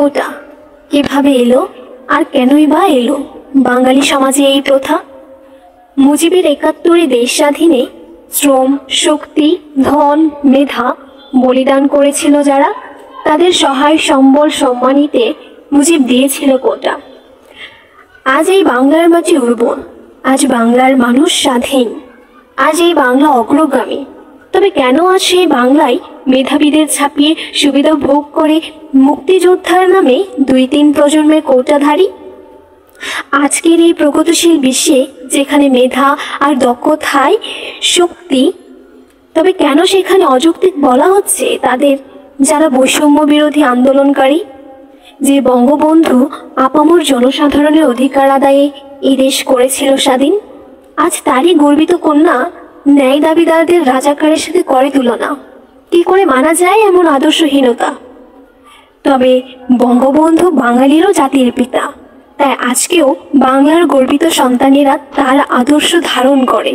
কোটা কিভাবে এলো আর কেনই বা এলো বাঙালি সমাজে এই প্রথা? মুজিবের ৭১ দেশ স্বাধীনে শ্রম, শক্তি, ধন, মেধা বলিদান করেছিল যারা, তাদের সহায় সম্বল সম্মানিতে মুজিব দিয়েছিল কোটা। আজ এই বাংলার মাটি উর্বর, আজ বাংলার মানুষ স্বাধীন, আজ এই বাংলা অগ্রগামী। তবে কেন আজ সেই বাংলায় মেধাবীদের ছাপিয়ে সুবিধা ভোগ করে মুক্তিযোদ্ধার নামে ২-৩ প্রজন্মের কোটাধারী? আজকের এই প্রগতিশীল বিশ্বে যেখানে মেধা আর দক্ষতায় শক্তি, তবে কেন সেখানে অযৌক্তিক বলা হচ্ছে তাদের যারা বৈষম্য বিরোধী আন্দোলনকারী? যে বঙ্গবন্ধু আপামর জনসাধারণের অধিকার আদায়ে এই দেশ করেছিল স্বাধীন, আজ তারই গর্বিত কন্যা ন্যায় দাবিদারদের রাজাকারের সাথে করে তুলনা। কি করে মানা যায় এমন আদর্শহীনতা? তবে বঙ্গবন্ধু বাঙালিরও জাতির পিতা, তাই আজকেও বাংলার গর্বিত সন্তানেরা তার আদর্শ ধারণ করে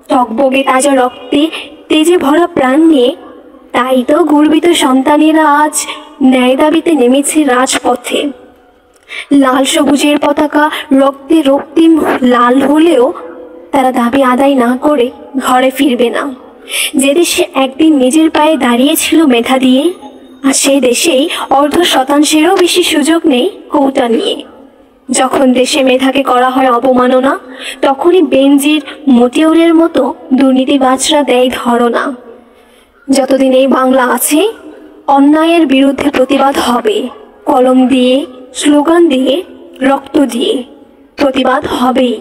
টকবগে তাজা রক্তে তেজে ভরা প্রাণ নিয়ে। তাই তো গর্বিত সন্তানেরা আজ ন্যায় দাবিতে নেমেছে রাজপথে। লাল সবুজের পতাকা রক্তে রক্তিম লাল হলেও তারা দাবি আদায় না করে ঘরে ফিরবে না। যে দেশে একদিন নিজের পায়ে দাঁড়িয়েছিল মেধা দিয়ে, আর সেই দেশেই ১/২ বেশি সুযোগ নেই কোটা নিয়ে। যখন দেশে মেধাকে করা হয় অবমাননা, তখনই বেনজির মতিউরের মতো দুর্নীতিবাজরা দেয় ধরনা। যতদিন এই বাংলা আছে, অন্যায়ের বিরুদ্ধে প্রতিবাদ হবে। কলম দিয়ে, স্লোগান দিয়ে, রক্ত দিয়ে প্রতিবাদ হবেই।